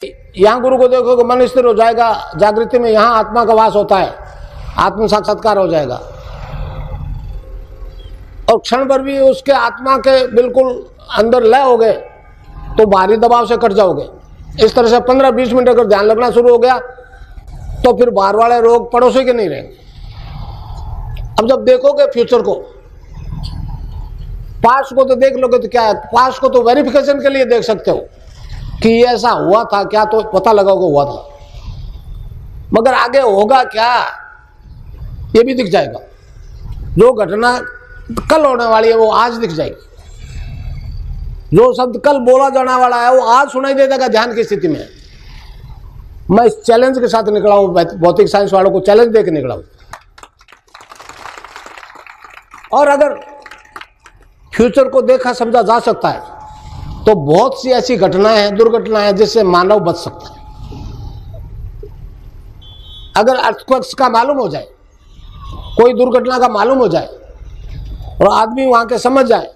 यहाँ गुरु को देखोगे मन स्थिर हो जाएगा, जागृति में यहाँ आत्मा का वास होता है, आत्म साक्षात्कार हो जाएगा और क्षण भर भी उसके आत्मा के बिल्कुल अंदर लय हो गए तो बाहरी दबाव से कट जाओगे। इस तरह से 15-20 मिनट अगर ध्यान लगना शुरू हो गया तो फिर बाहर वाले रोग पड़ोसी के नहीं रहेंगे। अब जब देखोगे फ्यूचर को, पास्ट को तो देख लोगे तो क्या है, पास्ट को तो वेरिफिकेशन के लिए देख सकते हो कि ये ऐसा हुआ था क्या, तो पता लगाओगे हुआ था, मगर आगे होगा क्या ये भी दिख जाएगा। जो घटना कल होने वाली है वो आज दिख जाएगी, जो शब्द कल बोला जाने वाला है वो आज सुनाई दे देगा ध्यान की स्थिति में। मैं इस चैलेंज के साथ निकला हूं, भौतिक साइंस वालों को चैलेंज देकर निकला हूं। और अगर फ्यूचर को देखा समझा जा सकता है तो बहुत सी ऐसी घटनाएं हैं, दुर्घटनाएं हैं जिससे मानव बच सकता है। अगर अर्थक्वेक्स का मालूम हो जाए, कोई दुर्घटना का मालूम हो जाए और आदमी वहां के समझ जाए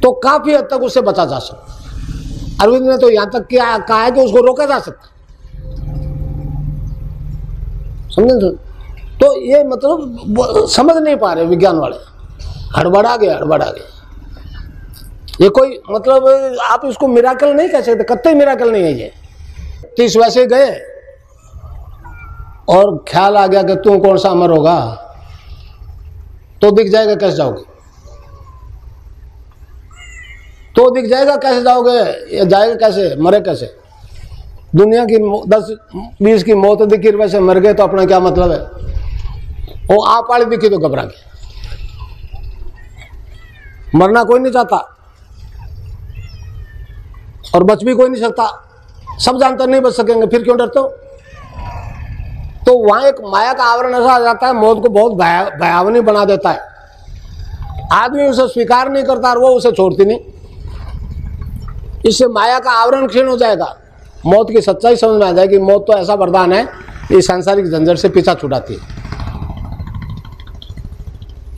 तो काफी हद तक उससे बचा जा सकता है। अरविंद ने तो यहां तक कहा है कि उसको रोका जा सकता है, समझे? तो ये मतलब समझ नहीं पा रहे विज्ञान वाले, हड़बड़ा गए। ये कोई मतलब आप इसको मिराकल नहीं कह सकते, कतई मिराकल नहीं है ये। 30 वैसे गए और ख्याल आ गया कि तू कौन सा अमर होगा, तो दिख जाएगा कैसे जाओगे, तो दिख जाएगा कैसे जाओगे, ये जाएगा कैसे, मरे कैसे। दुनिया की 10-20 की मौत दिखी, वैसे मर गए तो अपना क्या मतलब है। वो आप वाली दिखी तो घबरा गए। मरना कोई नहीं चाहता और बच भी कोई नहीं सकता, सब जानते नहीं बच सकेंगे, फिर क्यों डरते हो। तो वहां एक माया का आवरण ऐसा आ जाता है, मौत को बहुत भयावनी बना देता है। आदमी उसे स्वीकार नहीं करता और वो उसे छोड़ती नहीं, इससे माया का आवरण क्षीण हो जाएगा। मौत की सच्चाई समझ में आ जाएगी। मौत तो ऐसा वरदान है, ये सांसारिक झंझट से पीछा छुड़ाती है।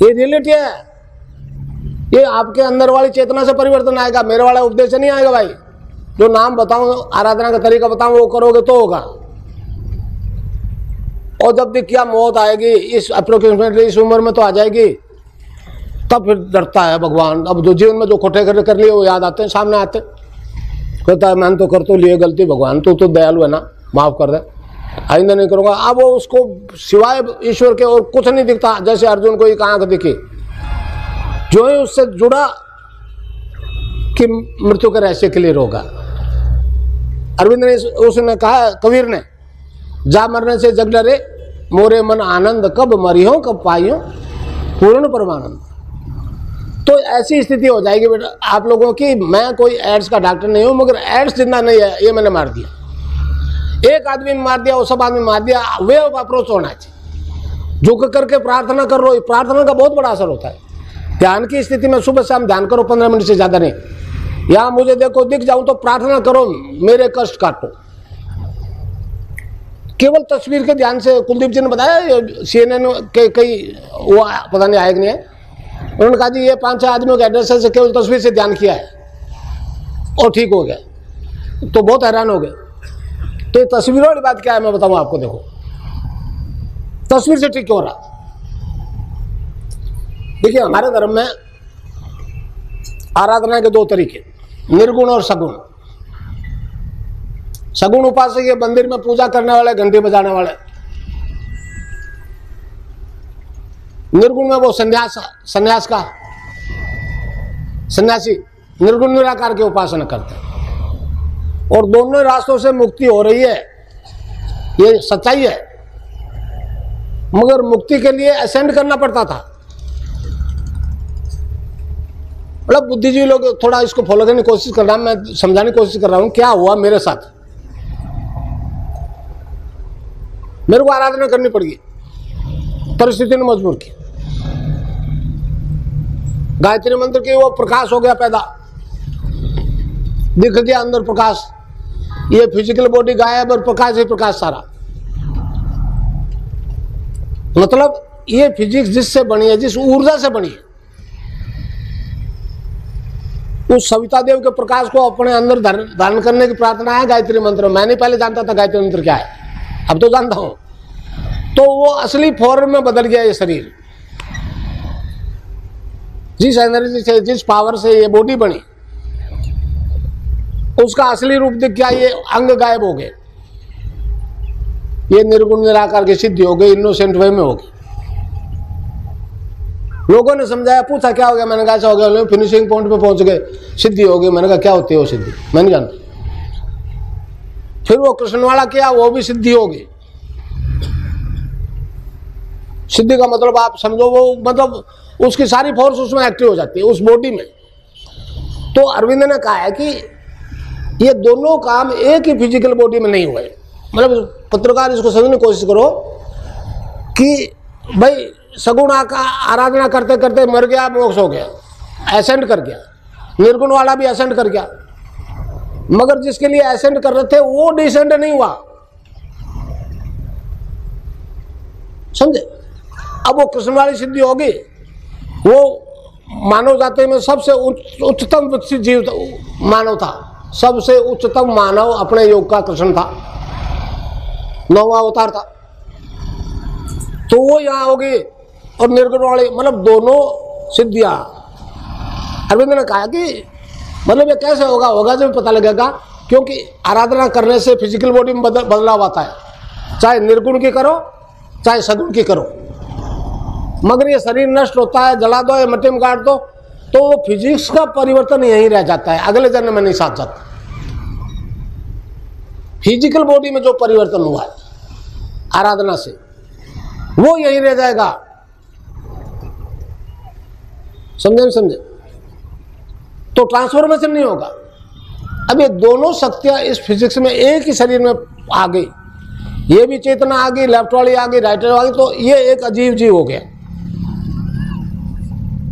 ये रियलिटी है, ये आपके अंदर वाली चेतना से परिवर्तन आएगा, मेरे वाला उपदेश नहीं आएगा भाई। जो नाम बताऊं, आराधना का तरीका बताऊं, वो करोगे तो होगा। और जब भी क्या मौत आएगी, इस अप्रोक्सीमेटली इस उम्र में तो आ जाएगी, तब फिर डरता है भगवान। अब जो जीवन में जो खोटे कर लिए वो याद आते हैं, सामने आते, कहता है मैंने तो कर तो लिए गलती, भगवान तू तो दयालु है ना, माफ कर दे, आइंदा नहीं करूंगा। अब वो उसको सिवाय ईश्वर के और कुछ नहीं दिखता। जैसे अर्जुन को एक आंख दिखी, जो ही उससे जुड़ा कि मृत्यु के रहस्य क्लियर होगा। अरविंद ने उसने कहा, कबीर ने, जा मरने से जग डरे मोरे मन आनंद, कब मरियो कब पाइयो पूर्ण परमानंद। तो ऐसी स्थिति हो जाएगी बेटा आप लोगों की। मैं कोई एड्स का डॉक्टर नहीं हूं, मगर एड्स जिंदा नहीं है, ये मैंने मार दिया। एक आदमी ने मार दिया, वो सब आदमी मार दिया। वे अप्रोच होना चाहिए, झुक करके प्रार्थना कर लो। प्रार्थना का बहुत बड़ा असर होता है। ध्यान की स्थिति में सुबह शाम ध्यान करो, 15 मिनट से ज्यादा नहीं। यहां मुझे देखो, दिख जाऊं तो प्रार्थना करो, मेरे कष्ट काटो। केवल तस्वीर के ध्यान से, कुलदीप जी ने बताया, CNN के कई वो पता नहीं आए कि नहीं है, उन्होंने कहा जी ये 5-6 आदमियों के एड्रेस से केवल तस्वीर से ध्यान किया है और ठीक हो गया। तो बहुत हैरान हो गए। तो ये तस्वीरों वाली बात क्या है मैं बताऊं आपको। देखो तस्वीर से ठीक क्यों रहा। देखिए हमारे धर्म में आराधना के 2 तरीके, निर्गुण और सगुण। सगुण उपासक ये मंदिर में पूजा करने वाले, घंटी बजाने वाले। निर्गुण में वो संन्यास का सन्यासी निर्गुण निराकार की उपासना करते हैं। और दोनों रास्तों से मुक्ति हो रही है, ये सच्चाई है। मगर मुक्ति के लिए असेंड करना पड़ता था। मतलब बुद्धिजीवी लोग थोड़ा इसको फॉलो करने की कोशिश कर रहा हूं, मैं समझाने की कोशिश कर रहा हूं क्या हुआ मेरे साथ। मेरे को आराधना करनी पड़ेगी, परिस्थिति ने मजबूर की। गायत्री मंत्र की वो प्रकाश हो गया पैदा, दिख गया अंदर प्रकाश। ये फिजिकल बॉडी गायब और प्रकाश ही प्रकाश सारा। मतलब ये फिजिक्स जिससे बनी है, जिस ऊर्जा से बनी है, उस सविता देव के प्रकाश को अपने अंदर धारण करने की प्रार्थना है गायत्री मंत्र। मैं नहीं पहले जानता था गायत्री मंत्र क्या है, अब तो जानता हूं। तो वो असली फॉर्म में बदल गया ये शरीर। जिस एनर्जी से, जिस पावर से ये बॉडी बनी, उसका असली रूप दिख गया, ये अंग गायब हो गए, ये निर्गुण निराकार की सिद्धि हो गई, इनोसेंट वे में होगी। लोगों ने समझाया, पूछा क्या हो गया, मैंने कहा ऐसा हो गया, फिनिशिंग पॉइंट पे पहुंच गए, सिद्धि हो गई। मैंने कहा क्या होती है वो सिद्धि, मैं नहीं जानता। फिर वो कृष्ण वाला किया, वो भी सिद्धि हो गई। सिद्धि का मतलब आप समझो, वो मतलब उसकी सारी फोर्स उसमें एक्टिव हो जाती है, उस बॉडी में। तो अरविंद ने कहा है कि ये दोनों काम एक ही फिजिकल बॉडी में नहीं हुए। मतलब पत्रकार इसको समझने की कोशिश करो कि भाई सगुण का आराधना करते करते मर गया, मोक्ष हो गया, एसेंड कर गया। निर्गुण वाला भी एसेंड कर गया, मगर जिसके लिए एसेंड कर रहे थे वो डिसेंड नहीं हुआ, समझे। अब वो कृष्ण वाली सिद्धि होगी, वो मानव जाति में सबसे उच्चतम जीव मानव था, सबसे उच्चतम मानव अपने योग का कृष्ण था, 9वां अवतार था। तो वो यहां होगी। और निर्गुण वाली, मतलब दोनों सिद्धियां। अरविंद ने कहा कि मतलब ये कैसे होगा, होगा जब पता लगेगा, क्योंकि आराधना करने से फिजिकल बॉडी में बदलाव आता है, चाहे निर्गुण की करो चाहे सगुण की करो। मगर ये शरीर नष्ट होता है, जला दो या मिट्टी में गाड़ दो, तो वो फिजिक्स का परिवर्तन यहीं रह जाता है, अगले जन्म में नहीं साथ जाता। फिजिकल बॉडी में जो परिवर्तन हुआ है आराधना से, वो यहीं रह जाएगा। समझे? तो ट्रांसफॉर्मेशन नहीं होगा। अब ये दोनों शक्तियां इस फिजिक्स में एक ही शरीर में आ गई, ये भी चेतना आ गई, लेफ्ट वाली आ गई, राइट वाली आ गई, तो ये एक अजीब जीव हो गया।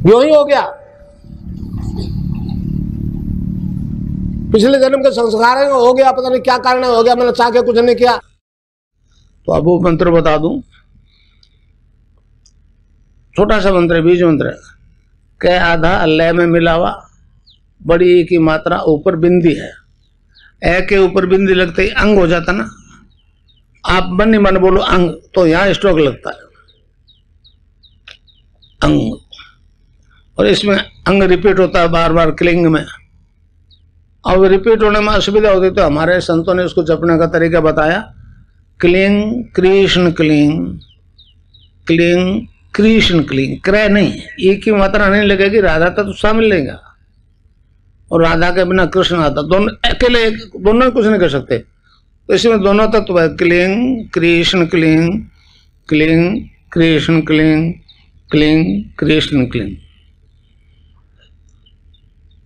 यूं ही हो गया। पिछले जन्म के संस्कार हो गया, पता नहीं क्या कारण हो गया, मैंने चाह के कुछ नहीं किया। तो अब वो मंत्र बता दूं, छोटा सा मंत्र, बीज मंत्र। कै आधा लय में मिलावा, बड़ी ई की मात्रा ऊपर बिंदी है, ए के ऊपर बिंदी लगते ही अंग हो जाता ना। आप मन ही मन बोलो अंग, तो यहां स्ट्रोक लगता है, अंग। और इसमें अंग रिपीट होता है बार बार क्लिंग में। अब रिपीट होने में असुविधा होती, तो हमारे संतों ने उसको जपने का तरीका बताया। क्लिंग कृष्ण क्लिंग, क्लिंग कृष्ण क्लिंग, क्रय नहीं, एक ही मात्रा नहीं लगेगी, राधा तक तो शामिल लेगा, और राधा के बिना कृष्ण आता, दोनों अकेले दोनों कुछ नहीं कर सकते। तो इसमें दोनों तत्व है, क्लिंग कृष्ण क्लिंग, क्लिंग कृष्ण क्लिंग, क्लिंग कृष्ण क्लिंग।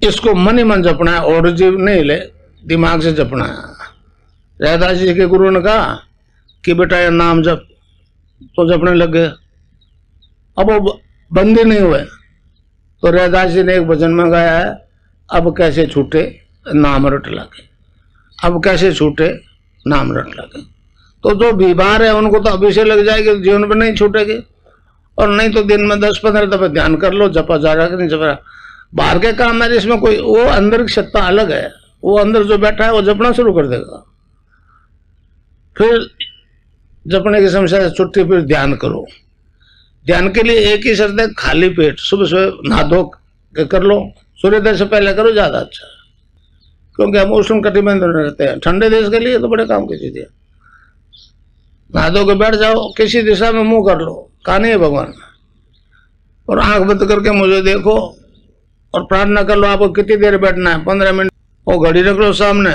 इसको मन ही मन जपना है, और जीव नहीं ले, दिमाग से जपना है। रैदास जी के गुरु ने कहा कि बेटा ये नाम जप, तो जपने लग गए। अब वो बंदे नहीं हुए, तो रैदास जी ने एक भजन में गाया है, अब कैसे छूटे नाम रट लगे, अब कैसे छूटे नाम रट लगे। तो जो बीमार है उनको तो अभी से लग जाएगी, जीवन में नहीं छूटेगी। और नहीं तो दिन में 10-15 दफे ध्यान कर लो, जपा जा रहा है कि नहीं जप रहा। बाहर के काम है, इसमें कोई, वो अंदर की सत्ता अलग है, वो अंदर जो बैठा है वो जपना शुरू कर देगा। फिर जपने की समस्या से छुट्टी, फिर ध्यान करो। ध्यान के लिए एक ही शर्त है, खाली पेट, सुबह सुबह नहा धो के कर लो, सूर्योदय से पहले करो, ज्यादा अच्छा है। क्योंकि हम उष्ण कटिबंध में रहते हैं, ठंडे देश के लिए तो बड़े काम की चीज है। नहा धो के बैठ जाओ, किसी दिशा में मुंह कर लो, कहा नहीं है भगवान, और आंख बंद करके मुझे देखो और प्रार्थना कर लो। आपको कितनी देर बैठना है, 15 मिनट, वो घड़ी रख लो सामने,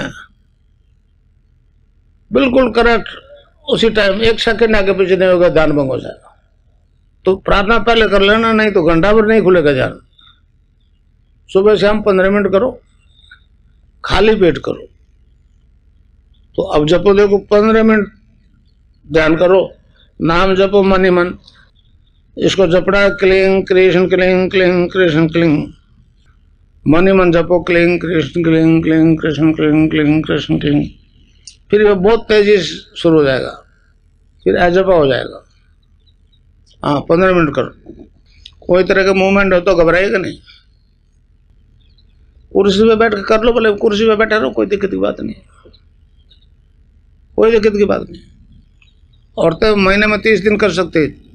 बिल्कुल करेक्ट उसी टाइम, 1 सेकंड आगे पीछे नहीं होगा, ध्यान भंग हो जाएगा। तो प्रार्थना पहले कर लेना, नहीं तो घंटा भर नहीं खुलेगा ध्यान। सुबह शाम 15 मिनट करो, खाली पेट करो। तो अब जपो, देखो 15 मिनट ध्यान करो, नाम जपो मन ही मन। इसको जपड़ा है, क्लिंग कृष्ण क्लिंग, क्लिंग कृष्ण क्लिंग, मन ही मन जपो, क्लिंग कृष्ण क्लिंग, क्लिंग कृष्ण क्लिंग, क्लिंग कृष्ण क्लिंग। फिर ये बहुत तेजी से शुरू हो जाएगा, फिर अजपा हो जाएगा। हाँ 15 मिनट करो। कोई तरह का मूवमेंट हो तो घबराएगा नहीं। कुर्सी पे बैठ के कर लो, बोले कुर्सी पे बैठे रहो, कोई दिक्कत की बात नहीं, कोई दिक्कत की बात नहीं। औरतें महीने में 30 दिन कर सकते हैं।